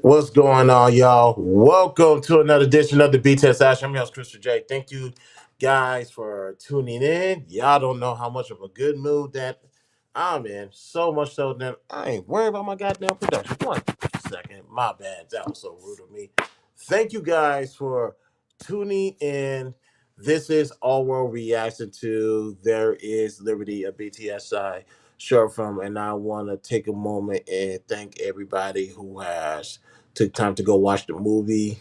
What's going on, y'all? Welcome to another edition of the BTSI. I'm your host, Christopher J. Thank you, guys, for tuning in. Y'all don't know how much of a good mood that I'm in. So much so that I ain't worried about my goddamn production. One second. My bad. That was so rude of me. Thank you, guys, for tuning in. This is All World Reaction to There Is Liberty, a BTSI short film, and I want to take a moment and thank everybody who has took time to go watch the movie.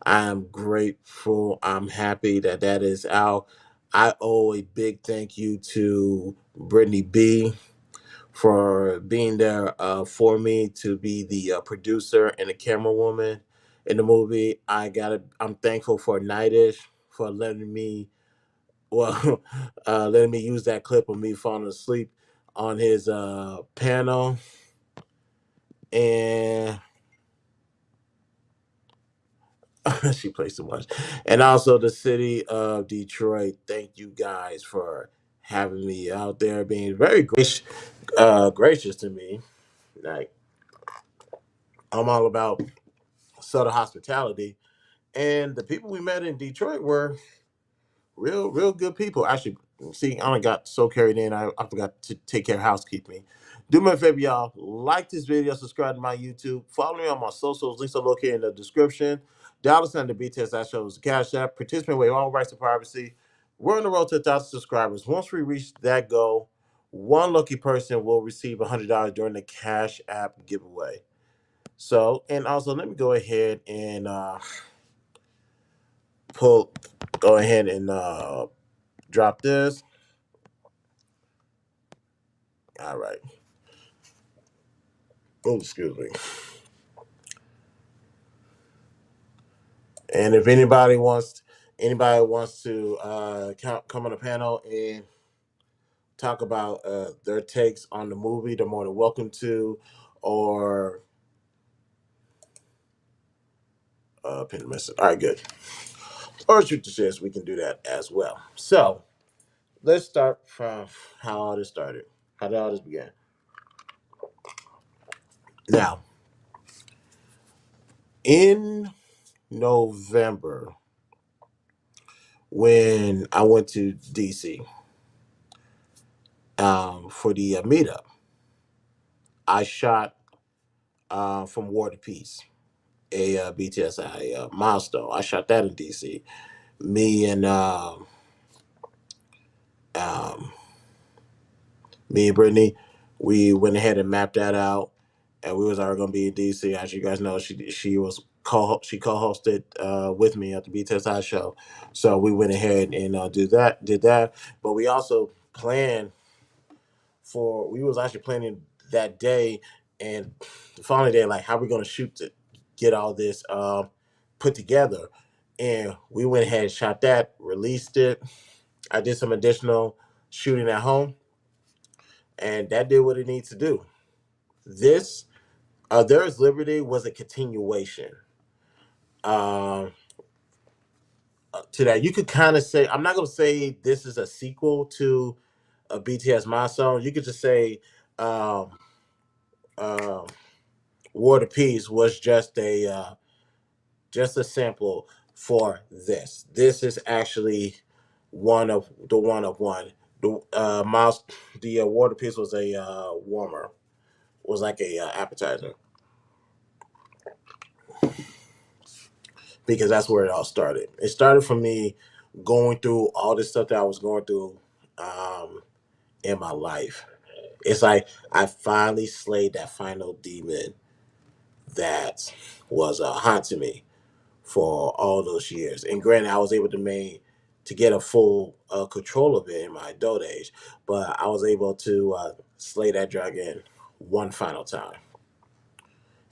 I'm grateful. I'm happy that that is out. I owe a big thank you to Brittany B for being there for me to be the producer and the camera woman in the movie. I'm thankful for Nightish for letting me letting me use that clip of me falling asleep on his panel, and she plays too much. And also the city of Detroit. Thank you guys for having me out there, being very gracious to me. Like, I'm all about subtle hospitality, and the people we met in Detroit were real good people. Actually, see, I only got so carried in. I forgot to take care of housekeeping. Do me a favor, y'all. Like this video, subscribe to my YouTube, follow me on my socials. Links are located in the description. $sign the BTSI shows the Cash App. Participant with all rights to privacy. We're on the road to 1,000 subscribers. Once we reach that goal, one lucky person will receive $100 during the Cash App giveaway. So, and also let me go ahead and pull, go ahead and drop this. All right. Oh, excuse me. And if anybody wants to come on the panel and talk about their takes on the movie, they're more than welcome to, or pin message. All right, good. Or shoot the shit. We can do that as well. So let's start from how all this started. How did all this begin? Now, in November, when I went to DC for the meetup, I shot from War to Peace, a BTSI milestone. I shot that in DC. Me and um, me and Brittany, we went ahead and mapped that out, and we was already gonna be in DC. As you guys know, she co-hosted with me at the BTSI show, so we went ahead and did that. But we also planned for we was actually planning that day and the following day, like how we gonna shoot to get all this put together. And we went ahead and shot that, released it. I did some additional shooting at home, and that did what it needs to do. This There is Liberty was a continuation um to that. You could kind of say, I'm not gonna say this is a sequel to a BTS milestone. You could just say um um War to Peace was just a sample for this. This is actually one of one. The mouse, the War to Peace was a warmer, was like a appetizer, because that's where it all started. It started from me going through all this stuff that I was going through um, in my life. It's like I finally slayed that final demon that was haunting me for all those years. And granted, I was able to get a full control of it in my adult age, but I was able to slay that dragon one final time.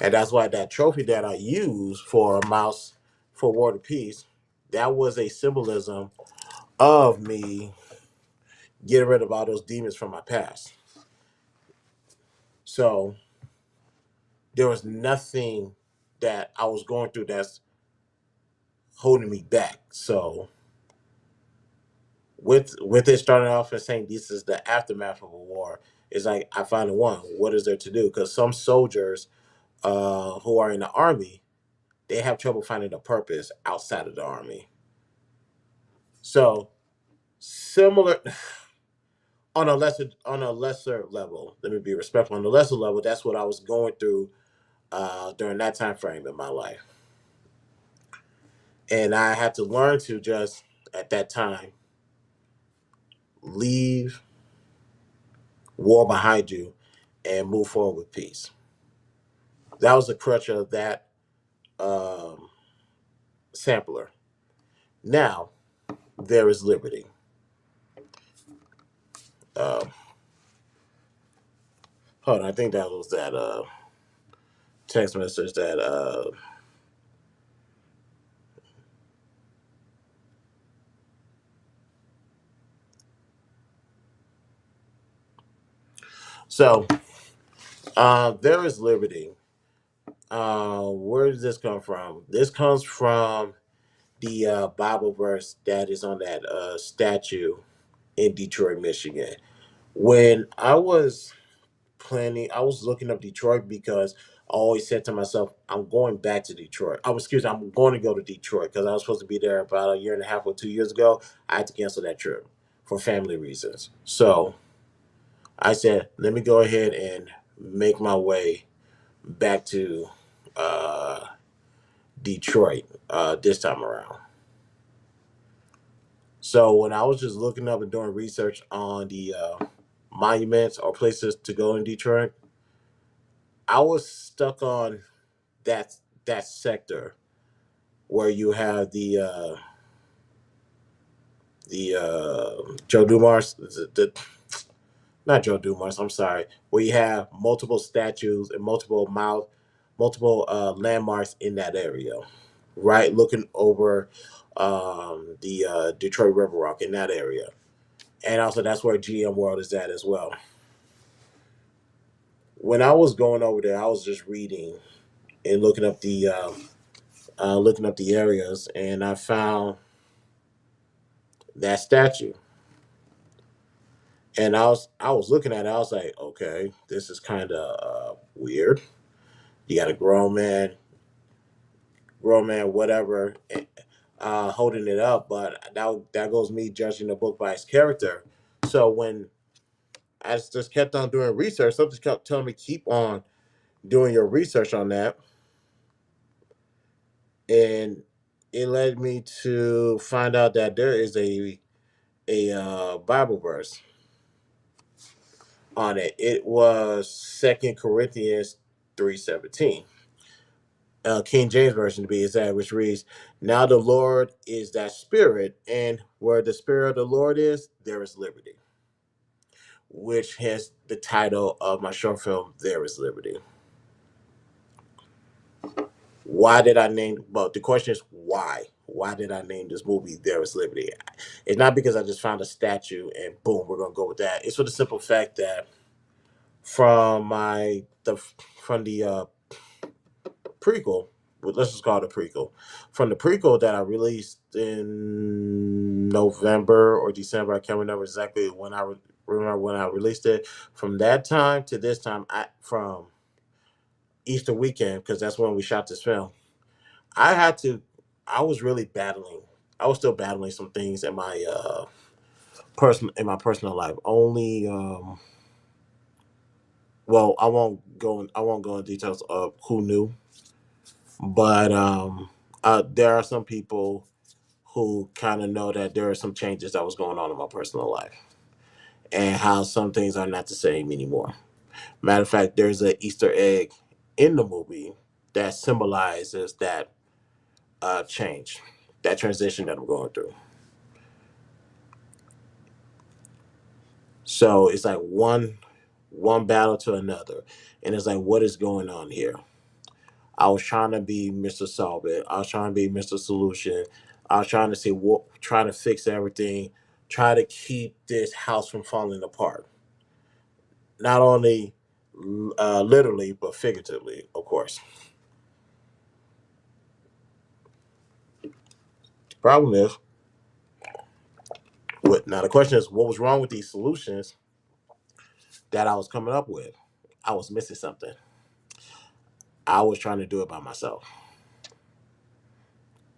And that's why that trophy that I used for a mouse for War and Peace, that was a symbolism of me getting rid of all those demons from my past. So there was nothing that I was going through that's holding me back. So with it starting off and saying this is the aftermath of a war, it's like I finally won. What is there to do? Because some soldiers who are in the army, they have trouble finding a purpose outside of the army. So similar on a lesser level. Let me be respectful. On the lesser level, that's what I was going through during that time frame in my life, and I had to learn to just at that time leave war behind you and move forward with peace. That was the crutch of that um, sampler. Now there is liberty. Um, Hold on, I think that was that text message that. So there is liberty. Where does this come from? This comes from the Bible verse that is on that statue in Detroit, Michigan. When I was planning, I was looking up Detroit because I always said to myself, I'm going back to Detroit. Excuse me, I'm going to go to Detroit because I was supposed to be there about a year and a half or 2 years ago. I had to cancel that trip for family reasons. So I said, let me go ahead and make my way back to uh, Detroit this time around. So when I was just looking up and doing research on the monuments or places to go in Detroit, I was stuck on that that sector where you have the Joe Dumars, not Joe Dumars, I'm sorry, where you have multiple statues and multiple landmarks in that area, right? Looking over the Detroit River Rock in that area. And also that's where GM World is at as well. When I was going over there, I was just reading and looking up the areas, and I found that statue. And I was looking at it. I was like, okay, this is kind of weird. You got a grown man, whatever, holding it up, but that goes me judging the book by its character. So when I just kept on doing research, something kept telling me keep on doing your research on that, and it led me to find out that there is a Bible verse on it. It was Second Corinthians 3:17, King James version to be exact, which reads, "Now the Lord is that Spirit, and where the Spirit of the Lord is, there is liberty." Which has the title of my short film, "There Is Liberty." Why did I name? Well, the question is why. Why did I name this movie "There Is Liberty"? It's not because I just found a statue and boom, we're gonna go with that. It's for the simple fact that from from the prequel, well, let's just call it a prequel. From the prequel that I released in November or December, I can't remember exactly remember when I released it. From that time to this time, from Easter weekend, because that's when we shot this film, I had to. I was really battling. I was still battling some things in my personal life. Only well, I won't go in details of who knew, but there are some people who kind of know that there are some changes that was going on in my personal life and how some things are not the same anymore. Matter of fact, there's an Easter egg in the movie that symbolizes that change, that transition that I'm going through. So it's like one battle to another, and it's like, what is going on here? I was trying to be Mr. Solve It. I was trying to be Mr. Solution. I was trying to see what, trying to fix everything, try to keep this house from falling apart. Not only literally, but figuratively, of course. The problem is, what now? The question is, what was wrong with these solutions that I was coming up with? I was missing something. I was trying to do it by myself.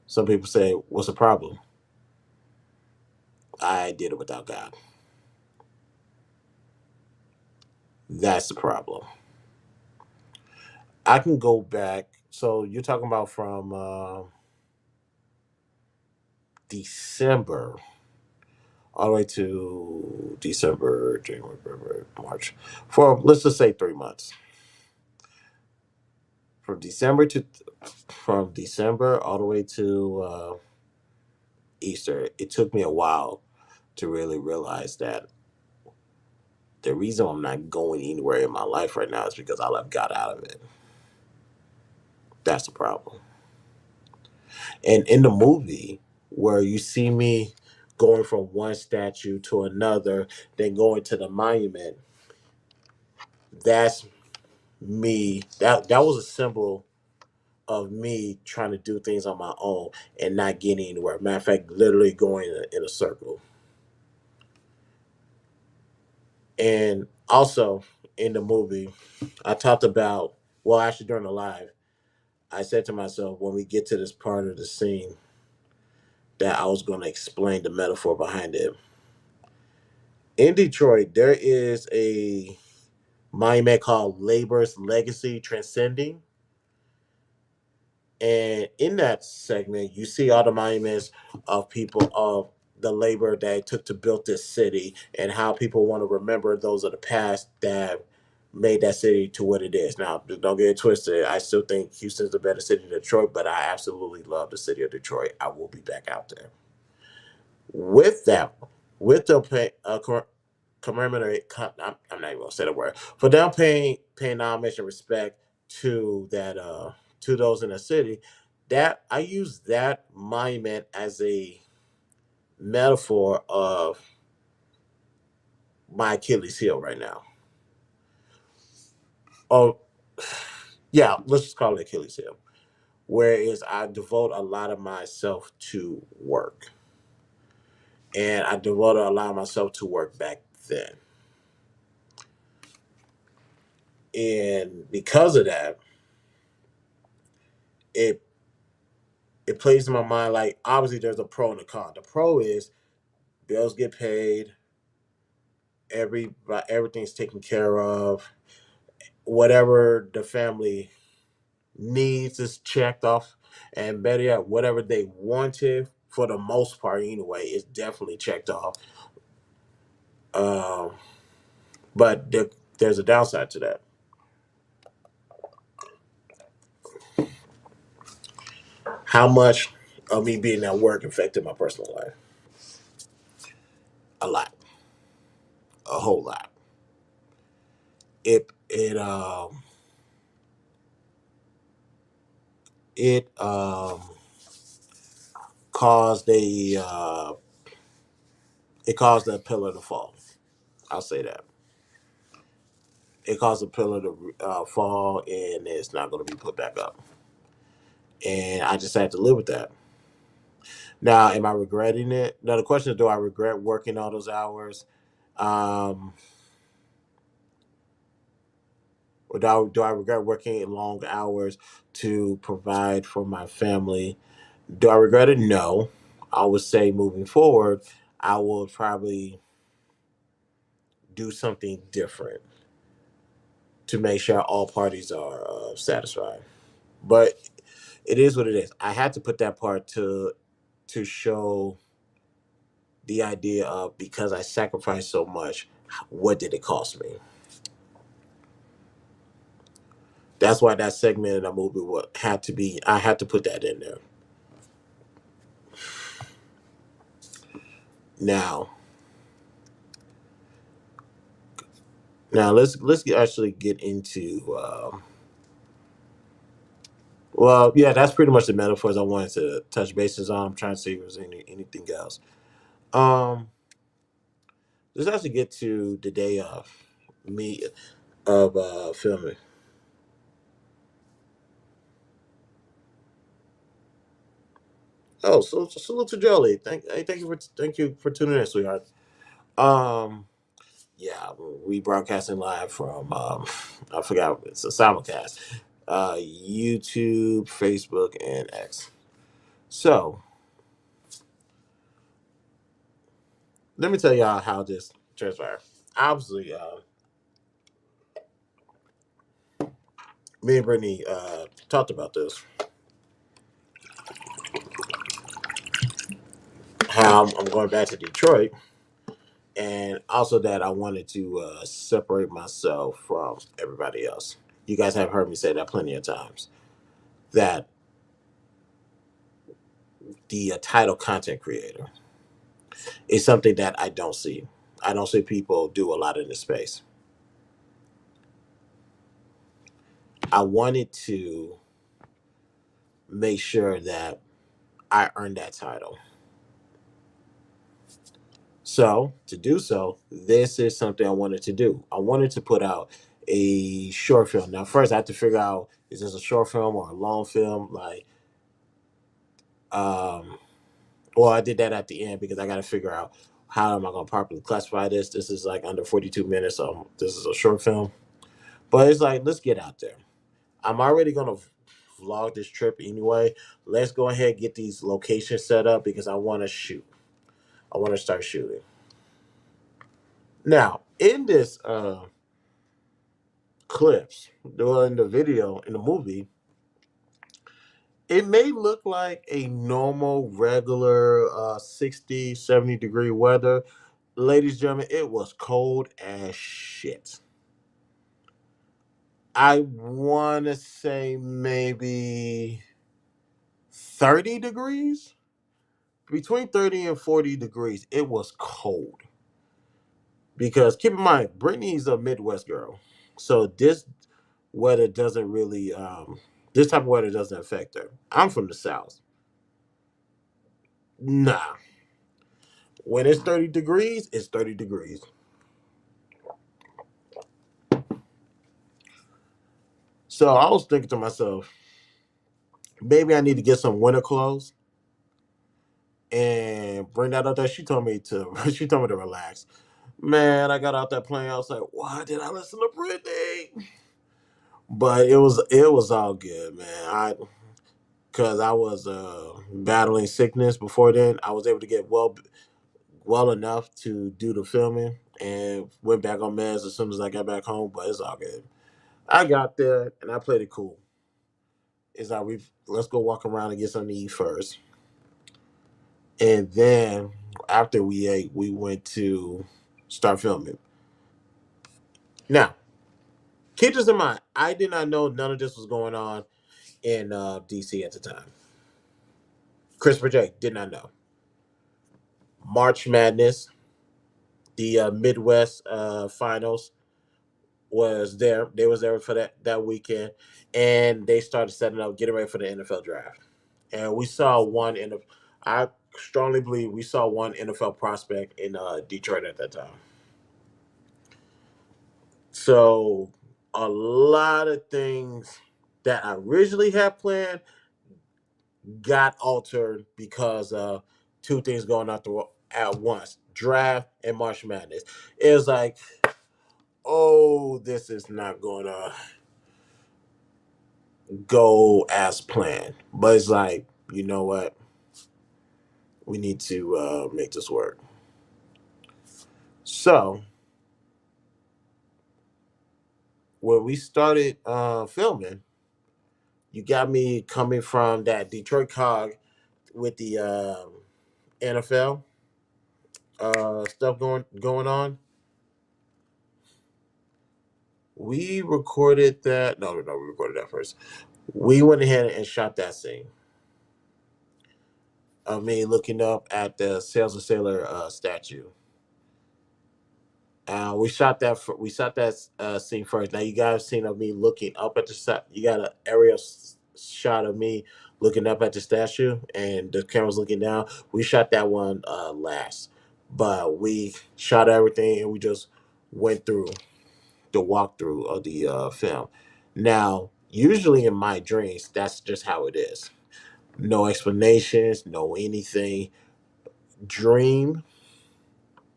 Some people say, "What's the problem?" I did it without God. That's the problem. I can go back. So you're talking about from December all the way to December, January, February, March, for let's just say 3 months. From December to from December all the way to Easter, it took me a while to really realize that the reason I'm not going anywhere in my life right now is because I left God out of it. That's the problem. And in the movie, where you see me going from one statue to another, then going to the monument, that's me. That was a symbol of me trying to do things on my own and not getting anywhere. Matter of fact, literally going in a circle. And also in the movie, I talked about, well, actually during the live, I said to myself when we get to this part of the scene that I was going to explain the metaphor behind it. In Detroit, there is a monument called Labor's Legacy Transcending. And in that segment, you see all the monuments of people of the labor that it took to build this city and how people want to remember those of the past that made that city to what it is. Now, don't get it twisted. I still think Houston's a better city than Detroit, but I absolutely love the city of Detroit. I will be back out there. With that, with the commemorate, I'm not even gonna say the word, for them paying homage and respect to that to those in the city, that I use that monument as a metaphor of my Achilles heel right now. Oh yeah, let's just call it Achilles heel. Whereas I devote a lot of myself to work. And I devoted a lot of myself to work back then. And because of that, it it plays in my mind like obviously there's a pro and a con. The pro is bills get paid, everything's taken care of, whatever the family needs is checked off, and better yet, whatever they wanted for the most part anyway is definitely checked off. Um, but there's a downside to that. How much of me being at work affected my personal life? A lot, a whole lot. It caused a it caused a pillar to fall. I'll say that. It caused a pillar to fall, and it's not going to be put back up. And I just had to live with that. Now, am I regretting it? Now, the question is, do I regret working all those hours? Um, or do I regret working long hours to provide for my family? Do I regret it? No. I would say moving forward, I will probably do something different to make sure all parties are satisfied. But it is what it is. I had to put that part to show the idea of because I sacrificed so much, what did it cost me? That's why that segment in the movie had to be. I had to put that in there. Now, now let's actually get into. Well, yeah, that's pretty much the metaphors I wanted to touch bases on. I'm trying to see if there's anything else. Um, let's actually get to the day of me of filming. Oh, so salute to Jolie. Thank you for tuning in, sweetheart. Um, yeah, we broadcasting live from I forgot it's a simulcast. YouTube, Facebook, and X. So let me tell y'all how this transpired. Obviously, me and Brittany talked about this. How I'm going back to Detroit, and also that I wanted to separate myself from everybody else. You guys have heard me say that plenty of times. That the title content creator is something that I don't see. I don't see people do a lot in this space. I wanted to make sure that I earned that title. So, to do so, this is something I wanted to do. I wanted to put out a short film. Now, first, I have to figure out, is this a short film or a long film? Um, well, I did that at the end because I got to figure out how am I going to properly classify this. This is like under 42 minutes, so this is a short film. But it's like, let's get out there. I'm already going to vlog this trip anyway. Let's go ahead and get these locations set up because I want to shoot. I want to start shooting. Now, in this clips during the video in the movie, it may look like a normal, regular 60, 70-degree weather. Ladies and gentlemen, it was cold as shit. I want to say maybe 30 degrees. Between 30 and 40 degrees, it was cold. Because keep in mind, Brittany's a Midwest girl. So this weather doesn't really, this type of weather doesn't affect her. I'm from the South. Nah. When it's 30 degrees, it's 30 degrees. So I was thinking to myself, maybe I need to get some winter clothes and bring that out there. She told me to she told me to relax. Man, I got out that plane. I was like, why did I listen to Britney? But it was all good, man. Cause I was battling sickness before then. I was able to get well enough to do the filming and went back on meds as soon as I got back home. But it's all good. I got there and I played it cool. It's like let's go walk around and get something to eat first, and then after we ate, we went to start filming. Now, keep this in mind. I did not know none of this was going on in DC at the time. Christopher J did not know. March Madness, the Midwest finals was there. They was there for that weekend, and they started setting up, getting ready for the NFL draft. And we saw one in the. I strongly believe we saw one NFL prospect in Detroit at that time. So a lot of things that I originally had planned got altered because two things going out at once: draft and March Madness. It was like, oh, this is not going to go as planned. But it's like, you know what? We need to make this work. So when we started filming, you got me coming from that Detroit cog with the NFL stuff going on. We recorded that. No, no, no. We recorded that first. We went ahead and shot that scene of me looking up at the Sailor Sailor statue. We shot that scene first. Now you guys seen of me looking up at the set. You got an aerial shot of me looking up at the statue, and the camera's looking down. We shot that one last, but we shot everything, and we just went through the walkthrough of the film. Now, usually in my dreams, that's just how it is. No explanations, no anything. Dream.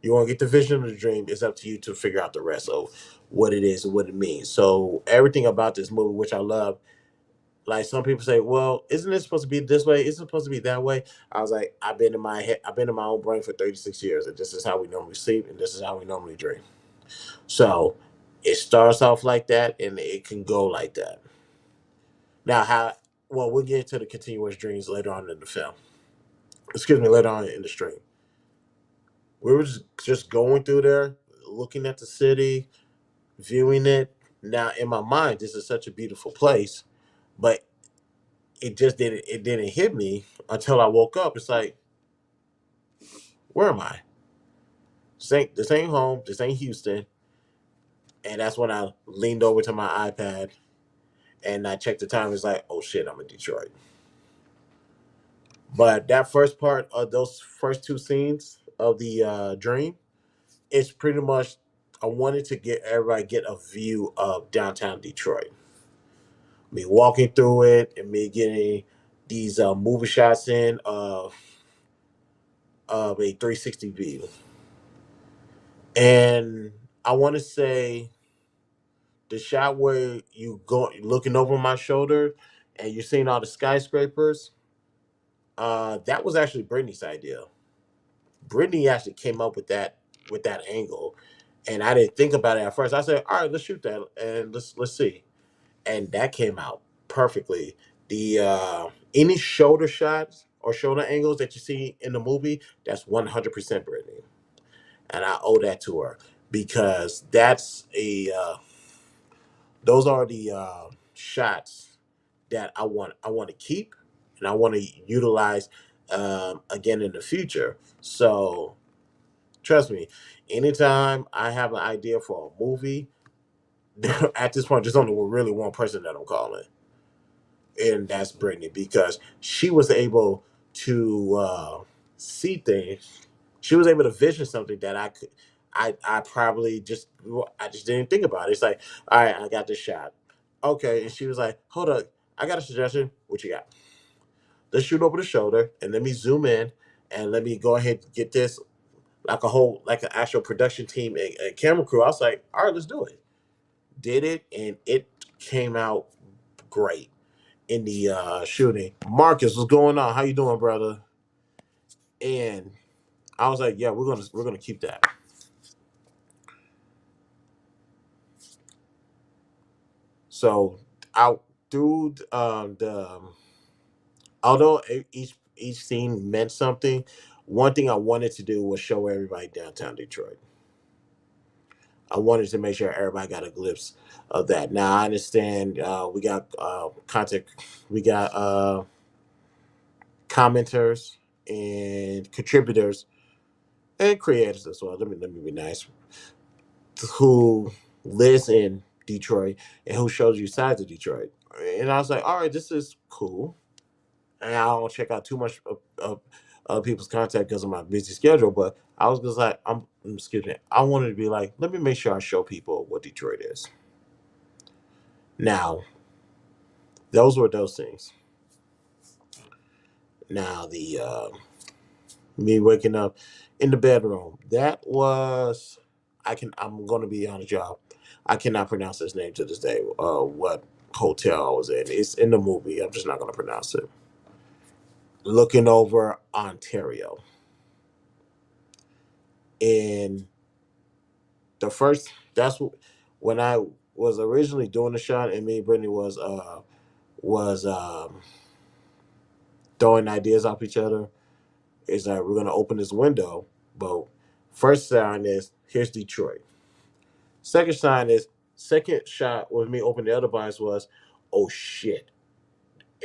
You want to get the vision of the dream. It's up to you to figure out the rest of what it is and what it means. So everything about this movie, which I love, Like some people say, well, isn't it supposed to be this way? Isn't it supposed to be that way? I was like, I've been in my head, I've been in my own brain for 36 years, and this is how we normally sleep, and this is how we normally dream. So it starts off like that, and it can go like that. Now, how? Well, we'll get into the continuous dreams later on in the film. Excuse me, later on in the stream. We were just going through there, looking at the city, viewing it. Now, in my mind, this is such a beautiful place, but it didn't hit me until I woke up. It's like, where am I? This ain't home. This ain't Houston. And that's when I leaned over to my iPad and I checked the time. It's like, oh shit, I'm in Detroit. But that first part of those first two scenes of the dream, it's pretty much I wanted to get everybody get a view of downtown Detroit. Me walking through it and me getting these movie shots in of a 360 view. And I want to say the shot where you go looking over my shoulder and you're seeing all the skyscrapers. That was actually Brittany's idea. Brittany actually came up with that angle, and I didn't think about it at first. I said, "All right, let's shoot that and let's see," and that came out perfectly. The any shoulder shots or shoulder angles that you see in the movie, that's 100% Brittany, and I owe that to her because that's a those are the shots that I want to keep and I want to utilize again in the future. So trust me, anytime I have an idea for a movie, at this point, there's only really one person that I'm calling, and that's Brittany because she was able to see things. She was able to vision something that I could. I probably just I just didn't think about it. It's like, all right, I got this shot. Okay, and she was like, hold up, I got a suggestion. What you got? Let's shoot over the shoulder and let me zoom in and let me go ahead and get this like an actual production team and camera crew. I was like, all right, let's do it. Did it, and it came out great in the shooting. Marcus, what's going on? How you doing, brother? And I was like, yeah, we're gonna keep that. So out through the although each scene meant something, one thing I wanted to do was show everybody downtown Detroit. I wanted to make sure everybody got a glimpse of that. Now I understand we got content, we got commenters and contributors and creators as well. Let me be nice. Who lives in Detroit and who shows you sides of Detroit. And I was like, all right, this is cool. And I don't check out too much of people's content because of my busy schedule. But I was just like, excuse me. I wanted to be like, let me make sure I show people what Detroit is. Now, those were those things. Now the me waking up in the bedroom. That was I'm gonna be honest, y'all. I cannot pronounce his name to this day. What hotel I was in. It's in the movie. I'm just not gonna pronounce it. Looking over Ontario. And the first that's when I was originally doing the shot and me and Brittany was throwing ideas off each other. It's like we're gonna open this window, but first sign is here's Detroit. Second sign is second shot with me opening the other bias was, oh shit.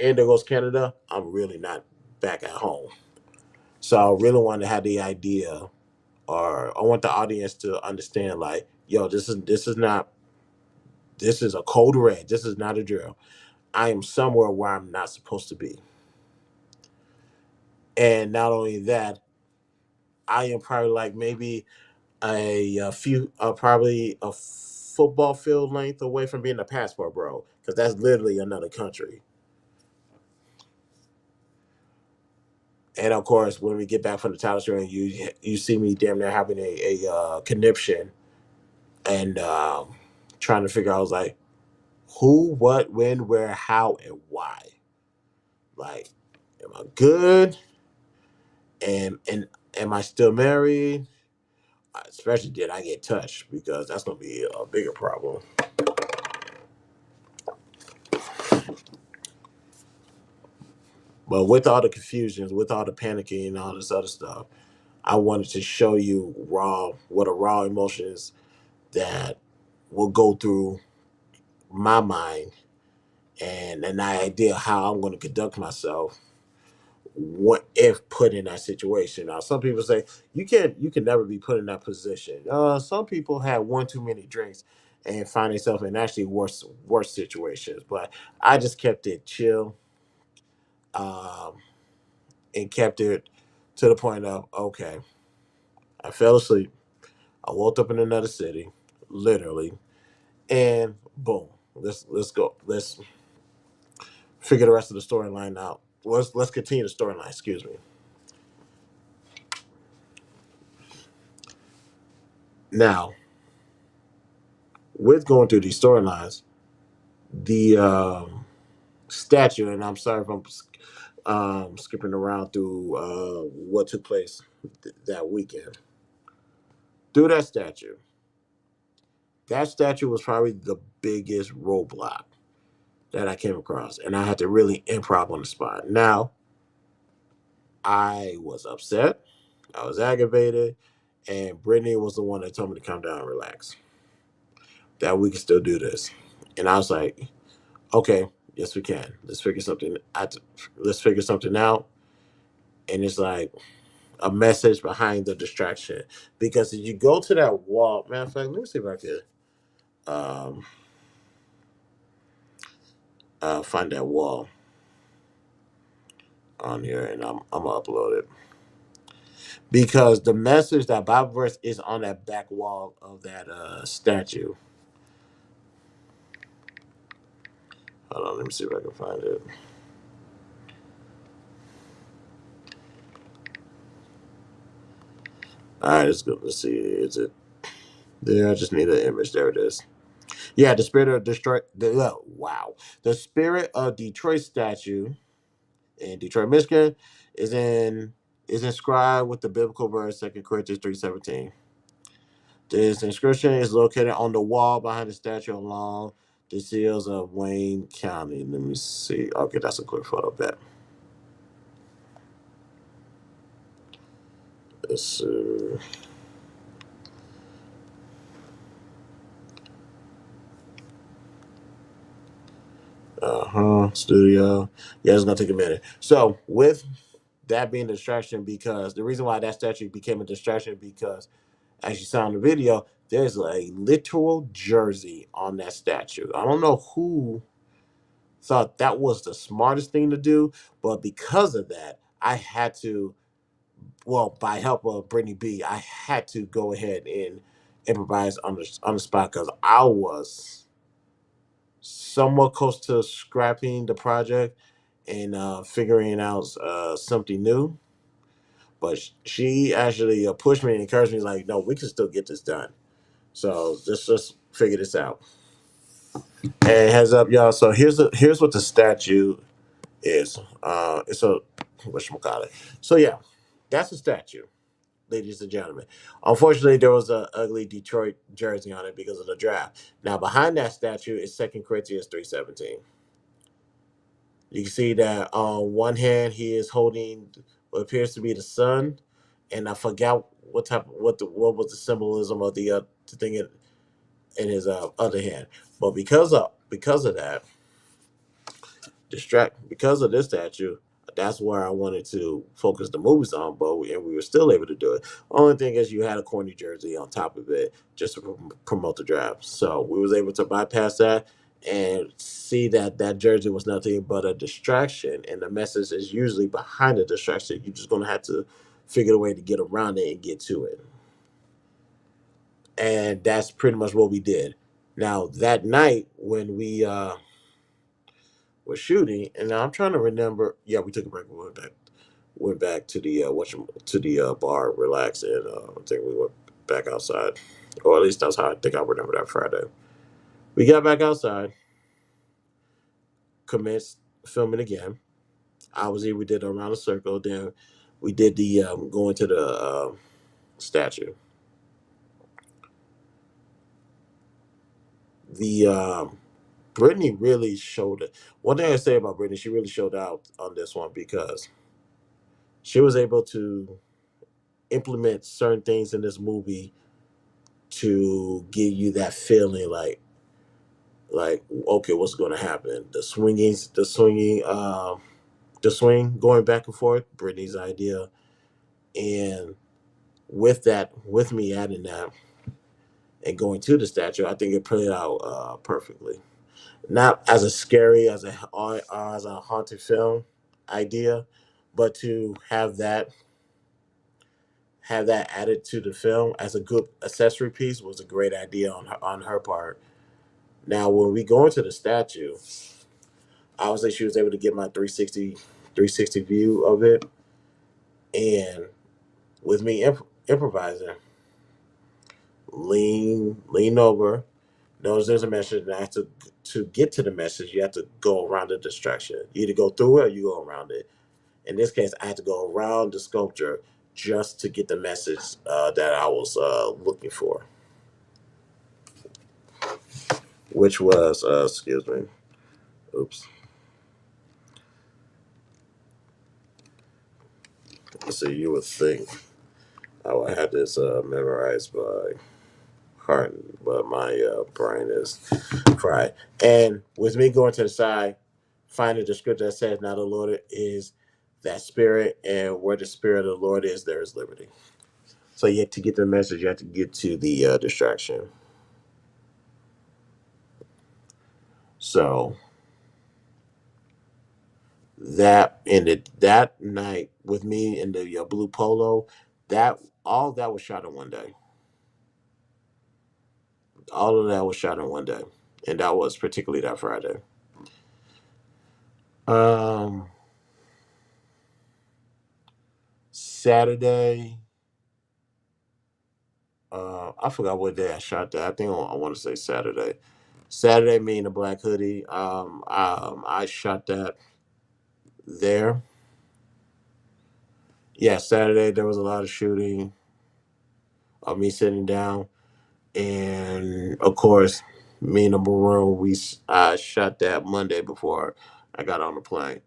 And there goes Canada. I'm really not back at home. So I really wanted to have the idea or I want the audience to understand like, yo, this is not this is a code red. This is not a drill. I am somewhere where I'm not supposed to be. And not only that, I am probably like maybe a few probably a football field length away from being a passport bro because that's literally another country. And of course when we get back from the title screen you see me damn near having a conniption and trying to figure out I was like Who, what, when, where, how, and why. Like, am I good? And am I still married? Especially did I get touched, because that's gonna be a bigger problem. But with all the confusions, with all the panicking and all this other stuff, I wanted to show you what a raw emotion is that will go through my mind, and an idea how I'm going to conduct myself what if put in that situation. Now, some people say you can never be put in that position. Some people have one too many drinks and find themselves in actually worse situations. But I just kept it chill, um, and kept it to the point of, okay, I fell asleep. I woke up in another city, literally, and boom, let's go. Let's figure the rest of the storyline out. Let's continue the storyline. Excuse me. Now, with going through these storylines, the statue, and I'm sorry if I'm skipping around through what took place that weekend. Through that statue was probably the biggest roadblock that I came across, and I had to really improv on the spot. Now, I was upset, I was aggravated, and Brittany was the one that told me to calm down and relax. That we can still do this, and I was like, okay, yes we can. Let's figure something. Let's figure something out. And it's like a message behind the distraction, because if you go to that wall, matter of fact, let me see if I can um, find that wall on here, and I'm gonna upload it, because the message, that Bible verse, is on that back wall of that statue. Hold on, let me see if I can find it. All right, let's go. Let's see. Is it there? I just need an image. There it is. Yeah, the spirit of Detroit. Wow, the spirit of Detroit statue in Detroit, Michigan, is in is inscribed with the biblical verse 2 Corinthians 3:17. This inscription is located on the wall behind the statue along the seals of Wayne County. Let me see. Okay, that's a quick photo bet. Let's studio. Yeah, it's gonna take a minute. So with that being a distraction, because the reason why that statue became a distraction, because as you saw in the video, there's a literal jersey on that statue. I don't know who thought that was the smartest thing to do, but because of that, I had to, well, by help of Brittany B, I had to go ahead and improvise on the spot, because I was somewhat close to scrapping the project and figuring out something new. But she actually pushed me and encouraged me, like, no, we can still get this done. So let's just figure this out. And heads up, y'all. So here's what the statue is. It's a whatchamacallit. So yeah, that's a statue, ladies and gentlemen. Unfortunately, there was a ugly Detroit jersey on it because of the draft. Now behind that statue is 2 Corinthians 3:17. You can see that on one hand he is holding what appears to be the sun, and I forgot what was the symbolism of the thing in his other hand. But because of that, because of this statue, that's where I wanted to focus the movies on, but and we were still able to do it. Only thing is, you had a corny jersey on top of it just to promote the draft, so we was able to bypass that and see that that jersey was nothing but a distraction, and the message is usually behind the distraction. You're just gonna have to figure a way to get around it and get to it, and that's pretty much what we did. Now that night when we was shooting, and I'm trying to remember. Yeah, we took a break. We went back to the to the bar, relax, and I think we went back outside, or at least that's how I think I remember that Friday. We got back outside, commenced filming again. Obviously, we did around the circle. Then we did the going to the statue. The Brittany really showed it. One thing I say about Brittany, she really showed out on this one because she was able to implement certain things in this movie to give you that feeling like okay, what's going to happen? The swing going back and forth, Brittany's idea, and with that, with me adding that and going to the statue, I think it played out perfectly. Not as a scary as a haunted film idea, but to have that added to the film as a good accessory piece was a great idea on her part. Now, when we go into the statue, obviously she was able to get my 360 view of it, and with me improvising, lean over. Notice there's a message, and I have to get to the message. You have to go around the distraction. You either go through it or you go around it. In this case, I had to go around the sculpture just to get the message that I was looking for, which was excuse me, oops. So you would think I would have this memorized by heart, but my brain is fried. And with me going to the side, finding the scripture that says, "Now the Lord is that Spirit, and where the Spirit of the Lord is, there is liberty." So you have to get the message. You have to get to the distraction. So that ended that night with me in the blue polo. That all that was shot in one day. All of that was shot in one day, and that was particularly that Friday. Um, Saturday. I forgot what day I shot that. I think I want to say Saturday. Saturday, me in the black hoodie. I shot that there. Yeah, Saturday there was a lot of shooting of me sitting down, and of course, me in the maroon. I shot that Monday before I got on the plane,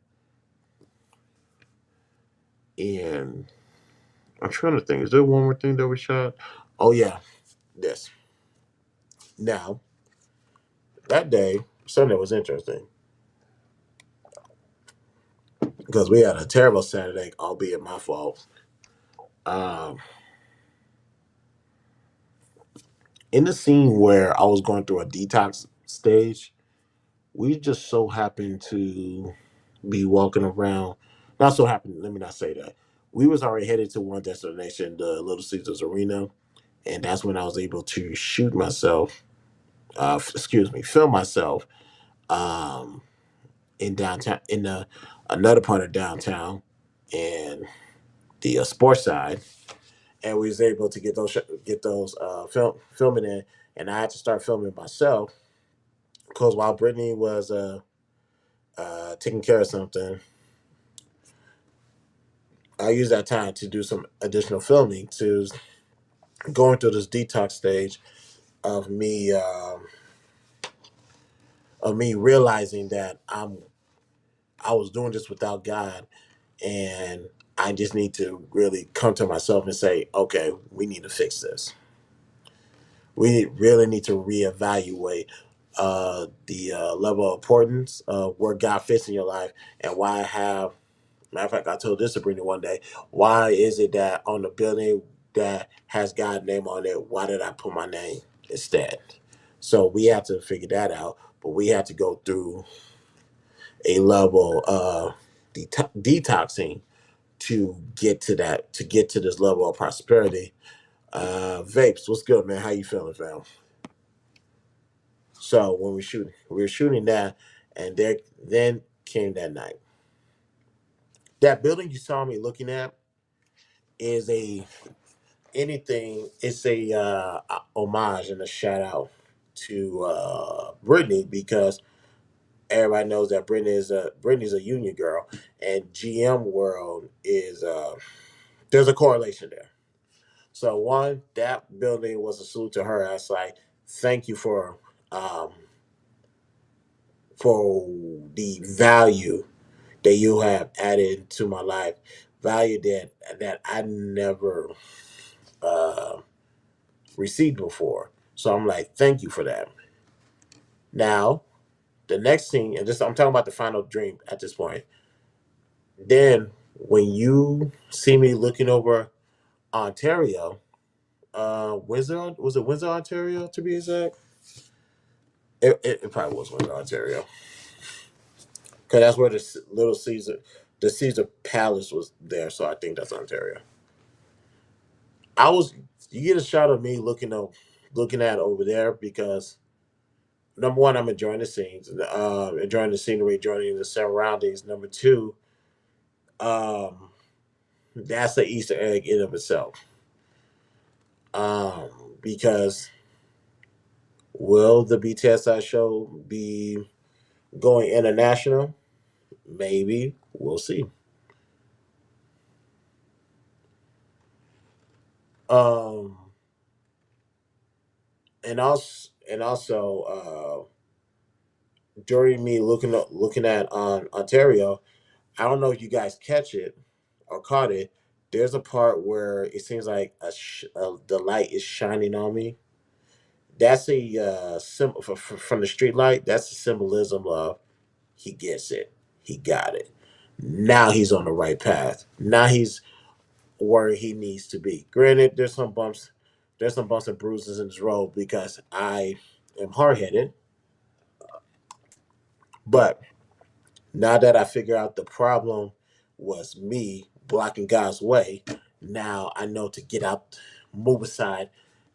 and I'm trying to think. Is there one more thing that we shot? Oh yeah, this. Now that day, Sunday was interesting because we had a terrible Saturday, albeit my fault. Um, in the scene where I was going through a detox stage, we just so happened to be walking around. Not so happened. Let me not say that. We was already headed to one destination, the Little Caesars Arena, and that's when I was able to shoot myself. Excuse me, film myself um, in downtown, in another part of downtown, and the sports side, and we was able to get those filming in, and I had to start filming myself because while Brittany was taking care of something, I used that time to do some additional filming to going through this detox stage of me realizing that I was doing this without God, and I just need to really come to myself and say, okay, we need to fix this. We really need to reevaluate the level of importance of where God fits in your life and why I have. Matter of fact, I told this to Sabrina one day. Why is it that on the building that has God's name on it, why did I put my name instead? So we have to figure that out, but we have to go through a level of detoxing to get to that, to get to this level of prosperity. Vapes, what's good, man? How you feeling, fam? So when we were shooting that, and there then came that night. That building you saw me looking at is a anything. It's a homage and a shout out to Brittany because everybody knows that Brittany's a union girl, and GM World is there's a correlation there. So one, that building was a salute to her. I was like, thank you um, for the value that you have added to my life, value that I never uh, received before. So I'm like, thank you for that. Now, the next thing, and this I'm talking about the final dream at this point. Then when you see me looking over Ontario, Windsor was it Windsor, Ontario to be exact? It probably was Windsor, Ontario, because that's where the Caesar Palace was there. So I think that's Ontario. I was you get a shot of me looking at over there because number one, I'm enjoying the scenes, enjoying the scenery, enjoying the surroundings. Number two, um, that's the Easter egg in of itself. Um, because will the BTSI show be going international? Maybe we'll see. Um, and also during me looking at Ontario, I don't know if you guys catch it or caught it. There's a part where it seems like the light is shining on me. That's a symbol from the street light. That's the symbolism of he gets it, he got it. Now he's on the right path. Now he's where he needs to be. Granted, there's some bumps and bruises in this road because I am hard headed, but now that I figure out the problem was me blocking God's way, now I know to get out, move aside,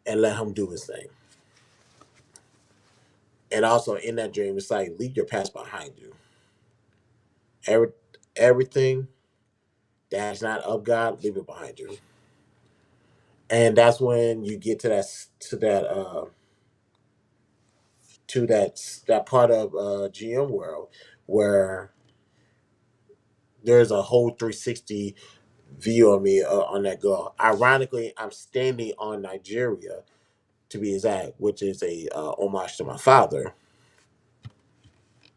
and let him do his thing. And also in that dream, it's like leave your past behind you. Every, everything that's not of God, leave it behind you. And that's when you get to that part of GM world where there's a whole 360 view of me on that girl. Ironically, I'm standing on Nigeria to be exact, which is a homage to my father.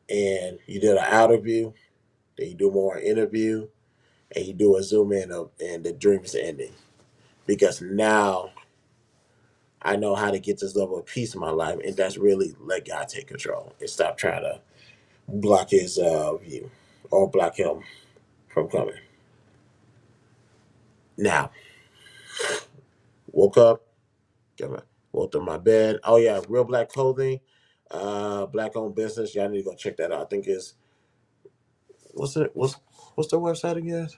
And you did an outer view, then you do more interview, and you do a zoom in of and the dream is ending. Because now I know how to get this level of peace in my life, and that's really let God take control and stop trying to block his view or block him from coming. Now, woke up, got my, woke up my bed. Oh yeah, real black clothing, black owned business. Y'all need to go check that out. I think it's what's it what's their website again?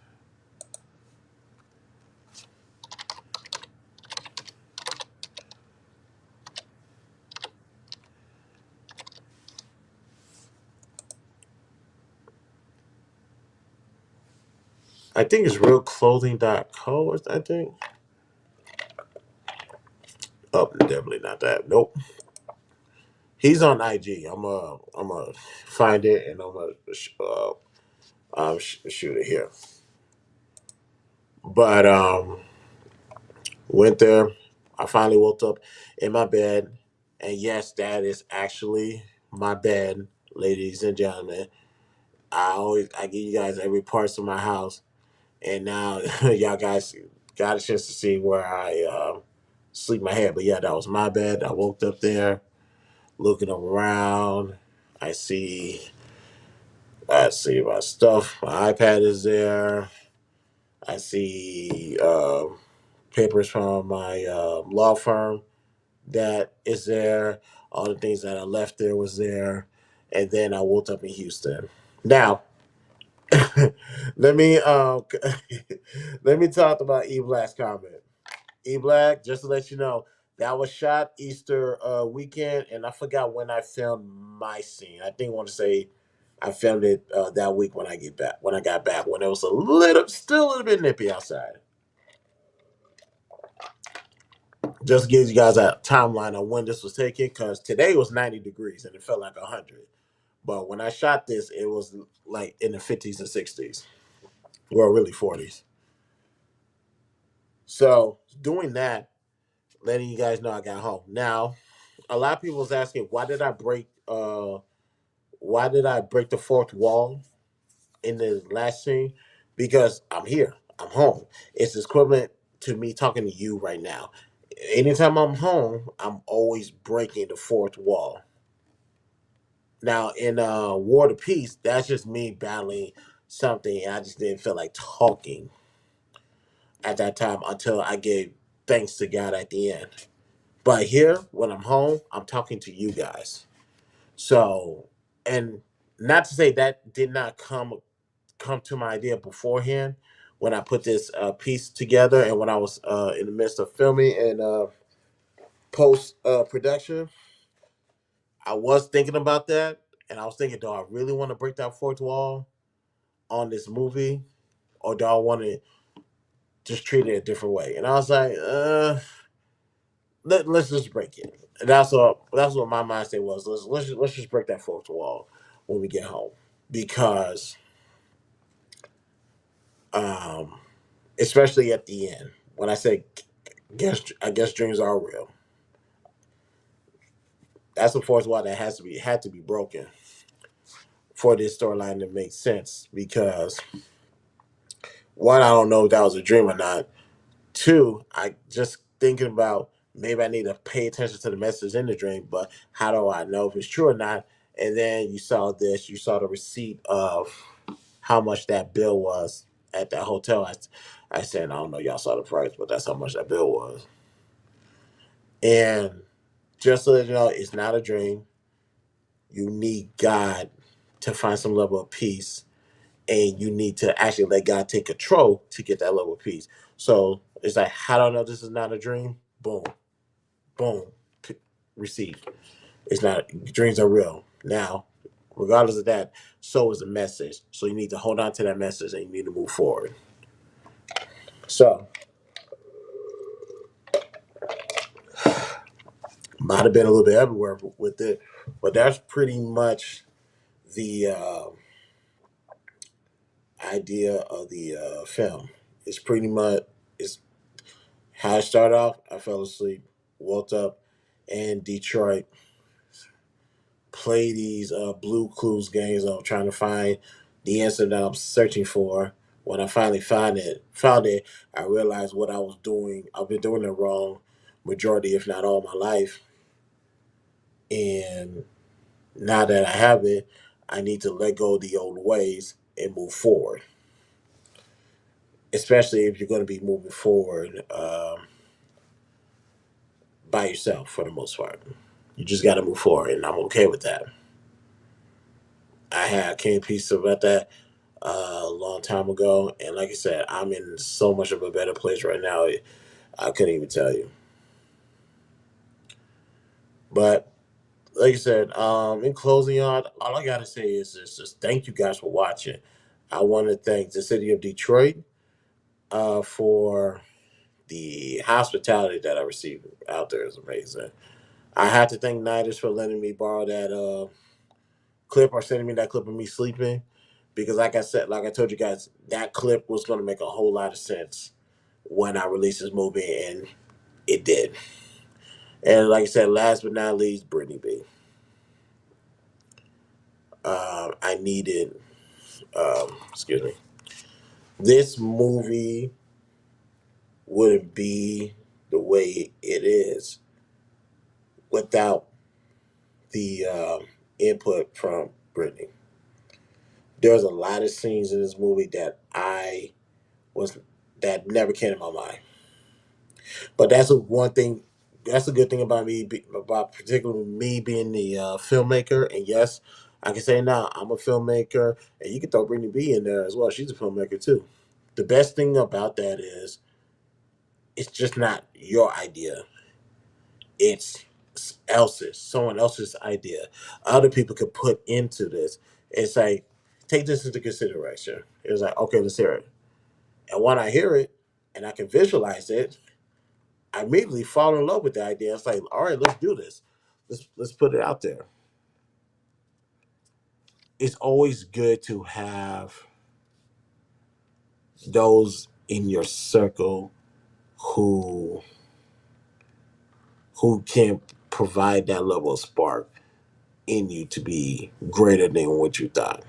I think it's realclothing.co. I think. Oh, definitely not that. Nope. He's on IG. I'm gonna find it and I'm gonna shoot it here. But went there. I finally woke up in my bed, and yes, that is actually my bed, ladies and gentlemen. I give you guys every parts of my house, and now y'all guys got a chance to see where I sleep my head. But yeah, that was my bed. I woke up there, looking around. I see, I see my stuff. My iPad is there. I see papers from my law firm that is there. All the things that I left there was there, and then I woke up in Houston. Now, let me let me talk about E Black's comment. E Black, just to let you know, that was shot Easter weekend, and I forgot when I filmed my scene. I think I want to say I filmed it that week when I get back. When I got back, when it was still a little bit nippy outside. Just gives you guys a timeline on when this was taken, because today was 90 degrees and it felt like 100. But when I shot this, it was like in the 50s and 60s, well, really 40s. So doing that, letting you guys know I got home. Now, a lot of people was asking, why did I break the fourth wall in the last scene? Because I'm here. I'm home. It's equivalent to me talking to you right now. Anytime I'm home, I'm always breaking the fourth wall. Now in War to Peace, that's just me battling something, and I just didn't feel like talking at that time until I gave thanks to God at the end. But here, when I'm home, I'm talking to you guys. So, and not to say that did not come to my idea beforehand when I put this piece together, and when I was in the midst of filming and post production, I was thinking about that, and I was thinking, do I really want to break that fourth wall on this movie, or do I want to just treat it a different way? And I was like, let's just break it. And that's what my mindset was. Let's just break that fourth wall when we get home, because um, especially at the end when I say, I guess dreams are real. That's the fourth wall that had to be broken for this storyline to make sense. Because one, I don't know if that was a dream or not. Two, I just thinking about, maybe I need to pay attention to the message in the dream, but how do I know if it's true or not? And then you saw the receipt of how much that bill was at that hotel. I said, I don't know, y'all saw the price, but that's how much that bill was. And just so that you know, it's not a dream. You need God to find some level of peace, and you need to actually let God take control to get that level of peace. So it's like, how do I know this is not a dream? Boom, boom, received. It's not, dreams are real. Now, regardless of that, so is the message. So you need to hold on to that message, and you need to move forward. So might have been a little bit everywhere with it, but that's pretty much the idea of the film. It's pretty much, it's how it started off. I fell asleep, woke up in Detroit, play these Blue Clues games of trying to find the answer that I'm searching for. When I finally found it, I realized what I was doing. I've been doing it wrong majority, if not all, my life. And now that I have it, I need to let go of the old ways and move forward. Especially if you're going to be moving forward by yourself for the most part. You just got to move forward, and I'm okay with that. I had came peace about that a long time ago, and like I said, I'm in so much of a better place right now. I couldn't even tell you. But like I said, in closing, on all I gotta say is just thank you guys for watching. I want to thank the city of Detroit for the hospitality that I received out there. Is amazing. I have to thank Niders for letting me borrow that clip, or sending me that clip of me sleeping, because like I said, like I told you guys, that clip was going to make a whole lot of sense when I released this movie, and it did. And like I said, last but not least, Brittany B. I needed, excuse me, this movie wouldn't be the way it is without the input from Brittany. There's a lot of scenes in this movie was that never came to my mind. But that's a one thing. That's a good thing about about particularly me being the filmmaker. And yes, I can say now I'm a filmmaker, and you can throw Brittany B in there as well. She's a filmmaker too. The best thing about that is it's just not your idea. It's someone else's idea. Other people could put into this. It's like, take this into consideration. It's like, okay, let's hear it. And when I hear it and I can visualize it, I immediately fall in love with the idea. It's like, all right, let's do this. Let's put it out there. it's always good to have those in your circle who can provide that level of spark in you to be greater than what you thought.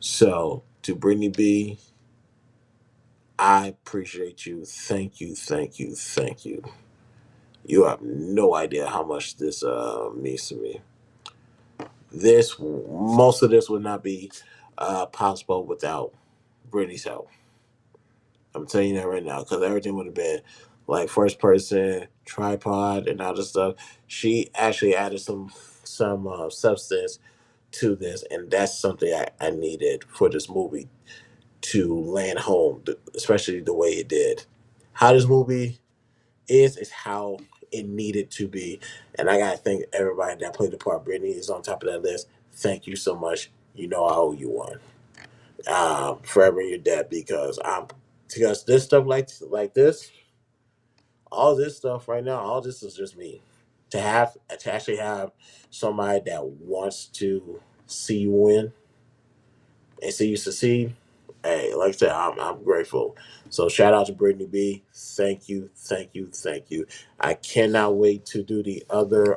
So to Brittany B, I appreciate you. Thank you, thank you, thank you. You have no idea how much this means to me. This most of this would not be possible without Brittany's help. I'm telling you that right now because everything would have been like first person tripod and all this stuff. She actually added some substance to this, and that's something I needed for this movie to land home, especially the way it did. How this movie is how it needed to be, and I gotta thank everybody that played the part. Brittany is on top of that list. Thank you so much. You know I owe you one. Forever in your debt because this stuff like this, all this stuff right now, all this is just me. To actually have somebody that wants to see you win and see you succeed. Hey, like I said, I'm grateful. So shout out to Brittany B. Thank you, thank you, thank you. I cannot wait to do the other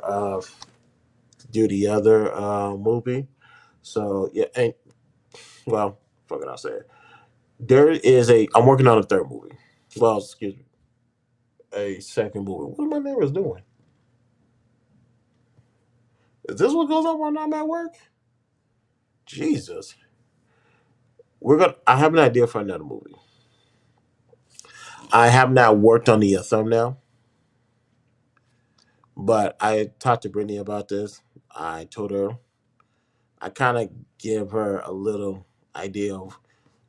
movie. So yeah, and well, fuck it, I'll say it. I'm working on a third movie. Well, excuse me, a second movie. What are my neighbors doing? Is this what goes on when I'm at work? Jesus. I have an idea for another movie. I have not worked on the thumbnail, but I talked to Brittany about this. I told her I kind of give her a little idea of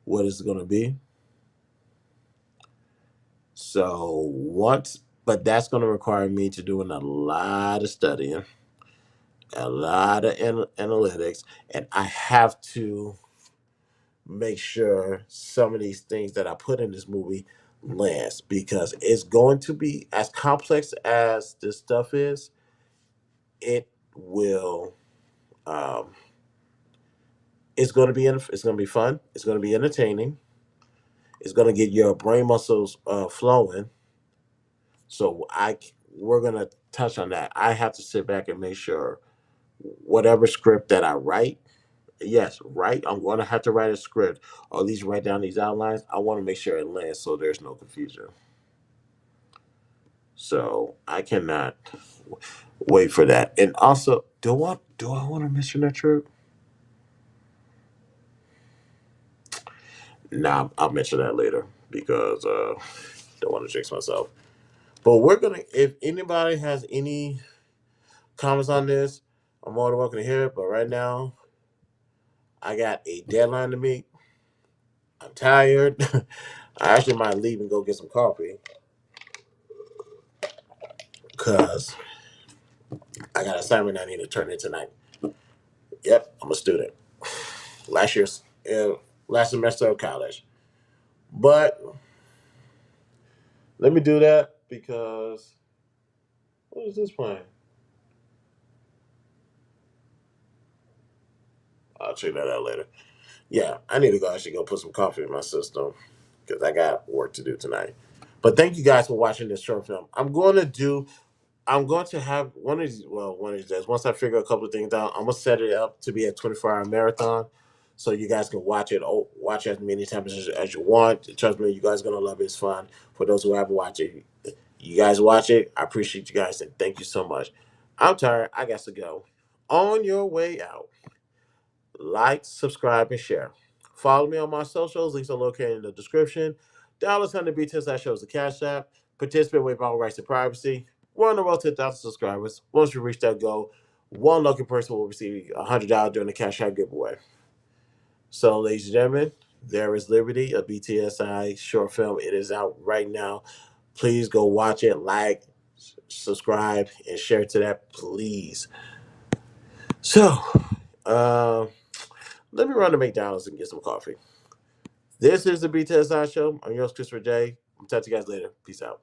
what it's going to be. So but that's going to require me to doing a lot of studying, a lot of analytics, and I have to make sure some of these things that I put in this movie lands because it's going to be as complex as this stuff is. It will. Um, it's going to be fun. It's going to be entertaining. It's going to get your brain muscles flowing. So we're going to touch on that. I have to sit back and make sure whatever script that I write. Yes, right. I'm going to have to write a script or at least write down these outlines. I want to make sure it lands so there's no confusion. So I cannot wait for that. And also, do I want to mention that trip? Nah, I'll mention that later because don't want to jinx myself. But we're gonna. If anybody has any comments on this, I'm more than welcome to hear it. But right now, I got a deadline to meet. I'm tired. I actually might leave and go get some coffee because I got an assignment I need to turn in tonight. Yep, I'm a student. Last year's last semester of college. But let me do that because what is this playing? I'll check that out later. Yeah, I need to go actually go put some coffee in my system because I got work to do tonight. But thank you guys for watching this short film. I'm going to have one of these days. Once I figure a couple of things out, I'm gonna set it up to be a 24-hour marathon, so you guys can watch it. Watch as many times as you want. Trust me, you guys are gonna love it. It's fun. For those who haven't watched it, you guys watch it. I appreciate you guys and thank you so much. I'm tired. I got to go. On your way out, like, subscribe, and share. Follow me on my socials. Links are located in the description. $100 BTSI shows the Cash App. Participate with all rights to privacy. We're on the road to 1,000 subscribers. Once we reach that goal, one lucky person will receive $100 during the Cash App giveaway. So, ladies and gentlemen, there is Liberty, a BTSI short film. It is out right now. Please go watch it, like, subscribe, and share to that, please. So, uh, let me run to McDonald's and get some coffee. This is the BTSI show. I'm yours, Christopher J. I'll talk to you guys later. Peace out.